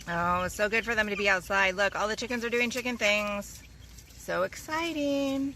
Oh, it's so good for them to be outside. Look, all the chickens are doing chicken things. So exciting.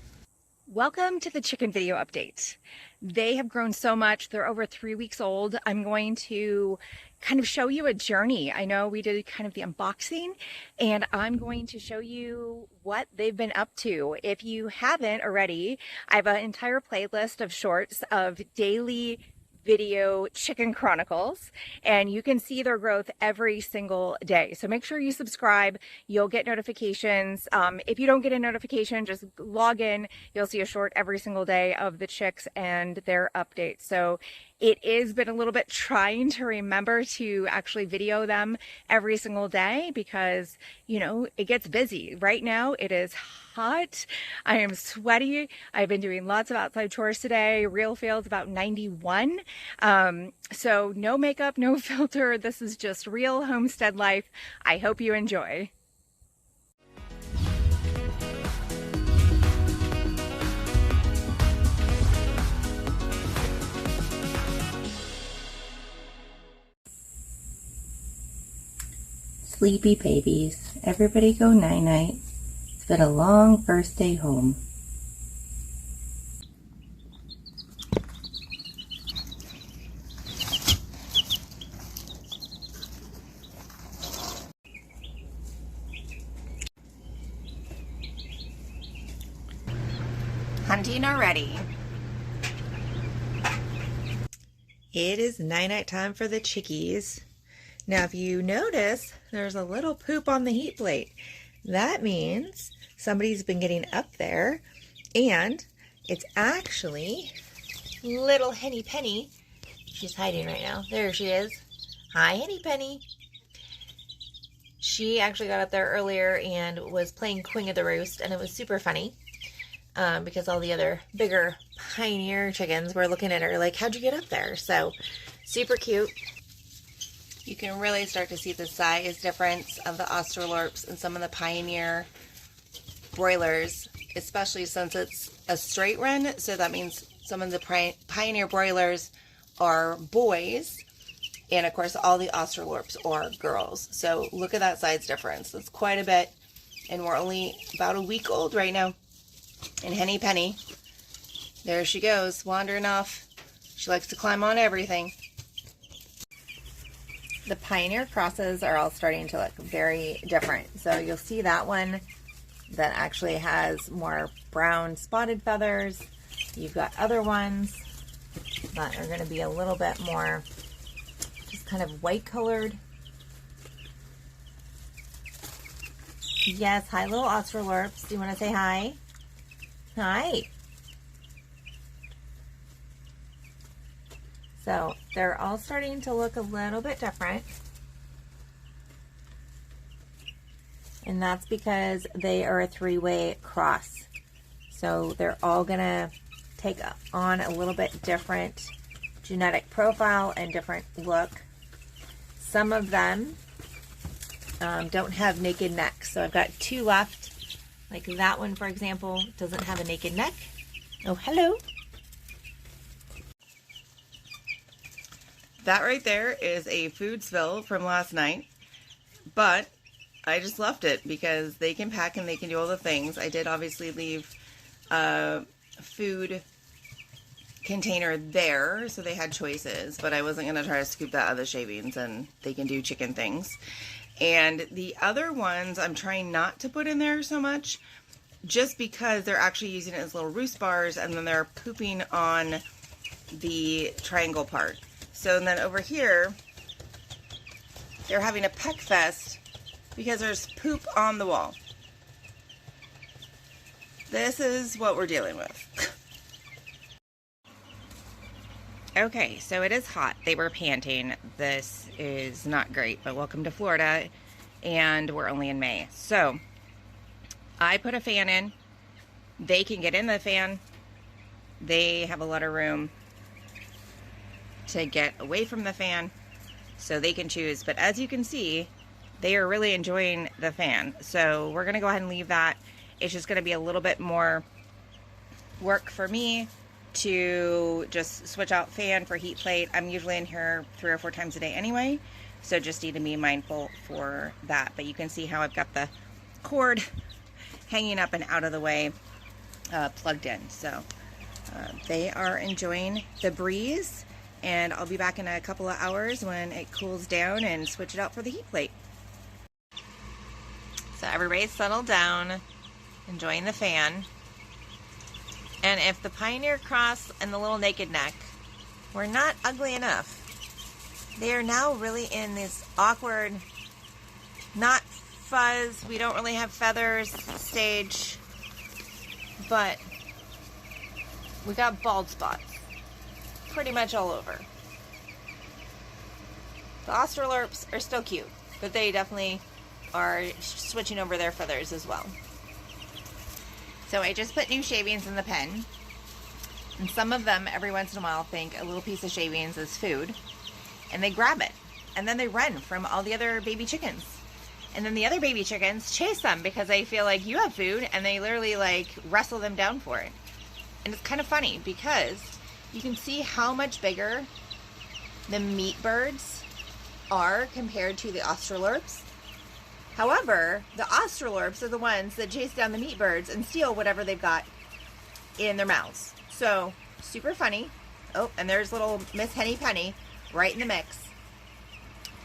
Welcome to the chicken video update. They have grown so much. They're over 3 weeks old. I'm going to kind of show you a journey. I know we did kind of the unboxing, and I'm going to show you what they've been up to. If you haven't already, I have an entire playlist of shorts of daily video chicken chronicles, and you can see their growth every single day. So make sure you subscribe. You'll get notifications. If you don't get a notification, just log in. You'll see a short every single day of the chicks and their updates. So it has been a little bit trying to remember to actually video them every single day because, you know, it gets busy. Right now it is hot. I am sweaty. I've been doing lots of outside chores today. Real feels about 91. So no makeup, no filter. This is just real homestead life. I hope you enjoy. Sleepy babies, everybody go night-night. It's been a long first day home. Hunting already. It is night-night time for the chickies. Now, if you notice, there's a little poop on the heat plate. That means somebody's been getting up there, and it's actually little Henny Penny. She's hiding right now. There she is. Hi, Henny Penny. She actually got up there earlier and was playing Queen of the Roost, and it was super funny because all the other bigger Pioneer chickens were looking at her like, how'd you get up there? So, super cute. You can really start to see the size difference of the Australorps and some of the Pioneer broilers, especially since it's a straight run. So that means some of the Pioneer broilers are boys, and of course all the Australorps are girls. So look at that size difference. That's quite a bit, and we're only about a week old right now. And Henny Penny, there she goes, wandering off. She likes to climb on everything. The Pioneer crosses are all starting to look very different. So you'll see that one that actually has more brown spotted feathers. You've got other ones that are going to be a little bit more just kind of white colored. Yes, hi little Australorps. Do you want to say hi? Hi. So they're all starting to look a little bit different. And that's because they are a three-way cross. So they're all gonna take on a little bit different genetic profile and different look. Some of them don't have naked necks. So I've got two left. Like that one, for example, doesn't have a naked neck. Oh, hello. That right there is a food spill from last night, but I just left it because they can pack and they can do all the things. I did obviously leave a food container there, so they had choices, but I wasn't going to try to scoop that out of the shavings, and they can do chicken things. And the other ones I'm trying not to put in there so much, just because they're actually using it as little roost bars, and then they're pooping on the triangle part. So and then over here, they're having a peck fest because there's poop on the wall. This is what we're dealing with. Okay, so it is hot. They were panting. This is not great, but welcome to Florida, and we're only in May. So I put a fan in. They can get in the fan. They have a lot of room to get away from the fan, so they can choose. But as you can see, they are really enjoying the fan. So we're gonna go ahead and leave that. It's just gonna be a little bit more work for me to just switch out fan for heat plate. I'm usually in here 3 or 4 times a day anyway, So just need to be mindful for that. But you can see how I've got the cord hanging up and out of the way, plugged in. So they are enjoying the breeze, and I'll be back in a couple of hours when it cools down and switch it out for the heat plate. So everybody's settled down, enjoying the fan. And if the Pioneer Cross and the little naked neck were not ugly enough, they are now really in this awkward, not fuzz, we don't really have feathers stage, but we got bald spots pretty much all over. The Australorps are still cute, but they definitely are switching over their feathers as well. So I just put new shavings in the pen, and some of them every once in a while think a little piece of shavings is food, and they grab it, and then they run from all the other baby chickens. And then the other baby chickens chase them because they feel like you have food, and they literally like wrestle them down for it. And it's kind of funny because you can see how much bigger the meat birds are compared to the Australorps. However, the Australorps are the ones that chase down the meat birds and steal whatever they've got in their mouths. So, super funny. Oh, and there's little Miss Henny Penny right in the mix.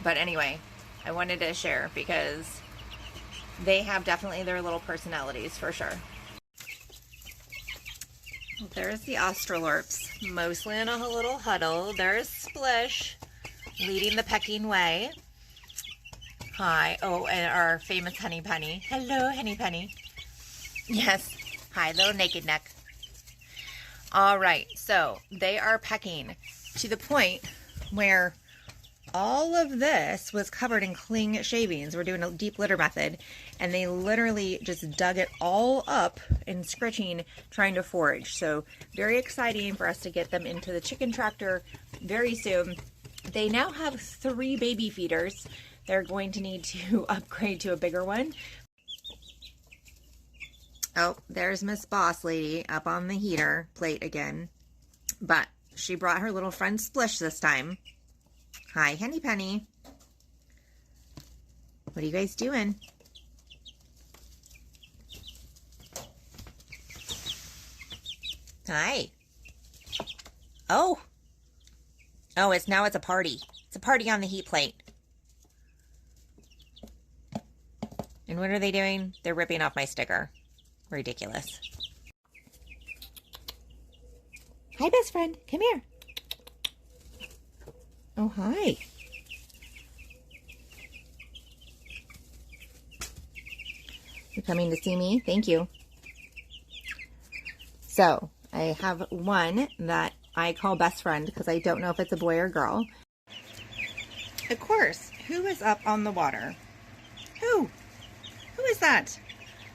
But anyway, I wanted to share because they have definitely their little personalities for sure. There's the Australorps, mostly in a little huddle. There's Splish, leading the pecking way. Hi. Oh, and our famous Henny Penny. Hello, Henny Penny. Yes. Hi, little naked neck. All right. So they are pecking to the point where all of this was covered in cling shavings. We're doing a deep litter method, and they literally just dug it all up and scritching, trying to forage. So very exciting for us to get them into the chicken tractor very soon. They now have 3 baby feeders. They're going to need to upgrade to a bigger one. Oh, there's Miss Boss Lady up on the heater plate again. But she brought her little friend Splish this time. Hi, Henny Penny. What are you guys doing? Hi. Oh. Oh, it's a party. It's a party on the heat plate. And what are they doing? They're ripping off my sticker. Ridiculous. Hi, best friend. Come here. Oh, hi. You're coming to see me? Thank you. So, I have one that I call best friend because I don't know if it's a boy or girl. Of course. Who is up on the water? Who? Who is that?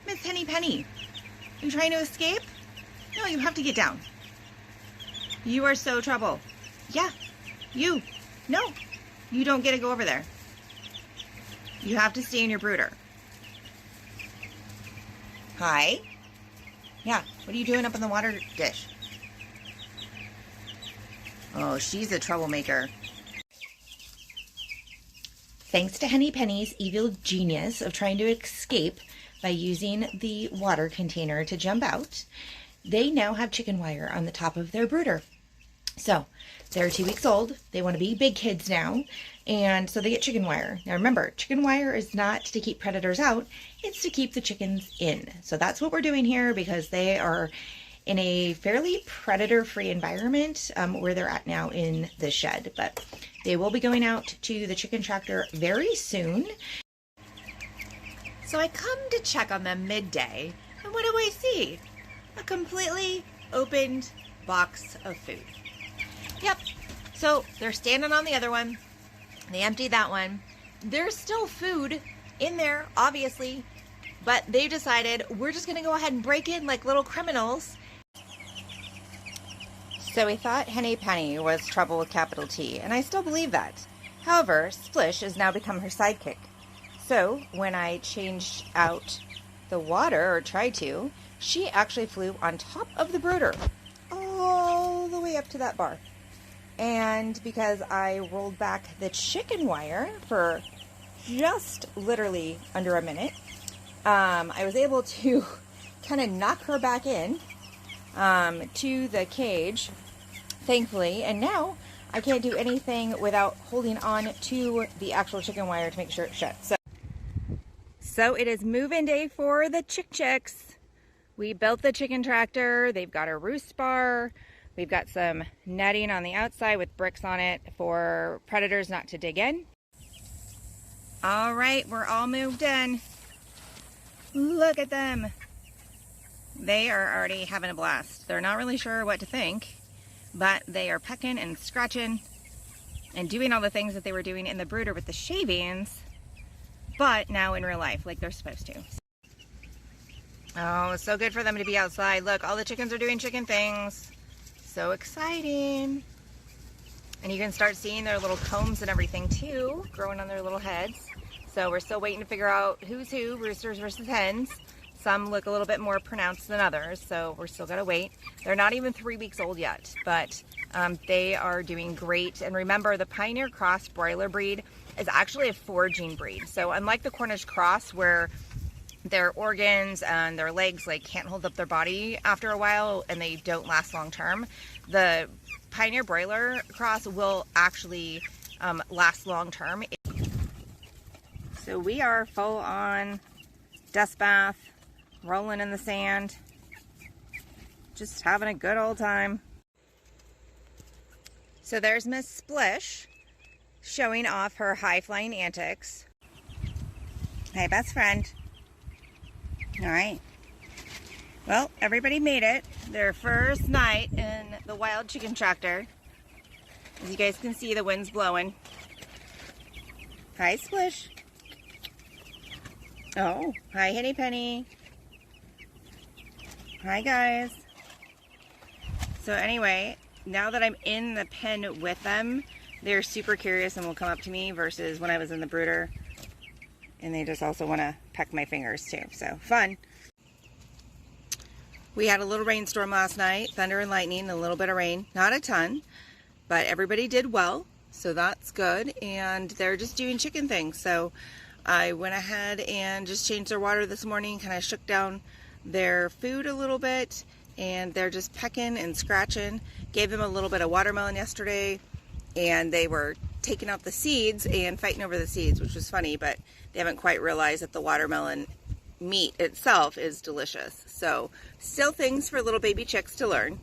Miss Henny Penny. You trying to escape? No, you have to get down. You are so trouble. Yeah, you. No, you don't get to go over there. You have to stay in your brooder. Hi. Yeah, what are you doing up in the water dish? Oh, she's a troublemaker. Thanks to Henny Penny's evil genius of trying to escape by using the water container to jump out, they now have chicken wire on the top of their brooder. So they're 2 weeks old. They want to be big kids now. And so they get chicken wire. Now remember, chicken wire is not to keep predators out. It's to keep the chickens in. So that's what we're doing here because they are in a fairly predator-free environment where they're at now in the shed. But they will be going out to the chicken tractor very soon. So I come to check on them midday, and what do I see? A completely opened box of food. Yep, so they're standing on the other one. They emptied that one. There's still food in there, obviously, but they decided we're just gonna go ahead and break in like little criminals. So we thought Henny Penny was trouble with capital T, and I still believe that. However, Splish has now become her sidekick. So when I changed out the water, or tried to, she actually flew on top of the brooder, all the way up to that bar. And because I rolled back the chicken wire for just literally under a minute, I was able to kind of knock her back in to the cage, thankfully, and now I can't do anything without holding on to the actual chicken wire to make sure it's shut. So it is move-in day for the chicks. We built the chicken tractor. They've got a roost bar. We've got some netting on the outside with bricks on it for predators not to dig in. All right, we're all moved in. Look at them. They are already having a blast. They're not really sure what to think, but they are pecking and scratching and doing all the things that they were doing in the brooder with the shavings, but now in real life, like they're supposed to. Oh, so good for them to be outside. Look, all the chickens are doing chicken things. So exciting. And you can start seeing their little combs and everything too, growing on their little heads. So we're still waiting to figure out who's who, roosters versus hens. Some look a little bit more pronounced than others, so we're still gonna wait. They're not even 3 weeks old yet, but they are doing great. And remember, the Pioneer Cross broiler breed is actually a foraging breed. So unlike the Cornish Cross, where their organs and their legs like can't hold up their body after a while and they don't last long term, the Pioneer Broiler Cross will actually last long term. So we are full on dust bath, rolling in the sand, just having a good old time. So there's Miss Splish showing off her high-flying antics. Hey, best friend. All right. Well, everybody made it. Their first night in the wild chicken tractor. As you guys can see, the wind's blowing. Hi, Splish. Oh, hi, Henny Penny. Hi, guys. So anyway, now that I'm in the pen with them, they're super curious and will come up to me versus when I was in the brooder. And they just also want to peck my fingers too. So fun. We had a little rainstorm last night, thunder and lightning, and a little bit of rain. Not a ton, but everybody did well. So that's good. And they're just doing chicken things. So I went ahead and just changed their water this morning, kind of shook down their food a little bit, and they're just pecking and scratching. Gave them a little bit of watermelon yesterday, and they were taking out the seeds and fighting over the seeds, which was funny, but they haven't quite realized that the watermelon meat itself is delicious. So still things for little baby chicks to learn.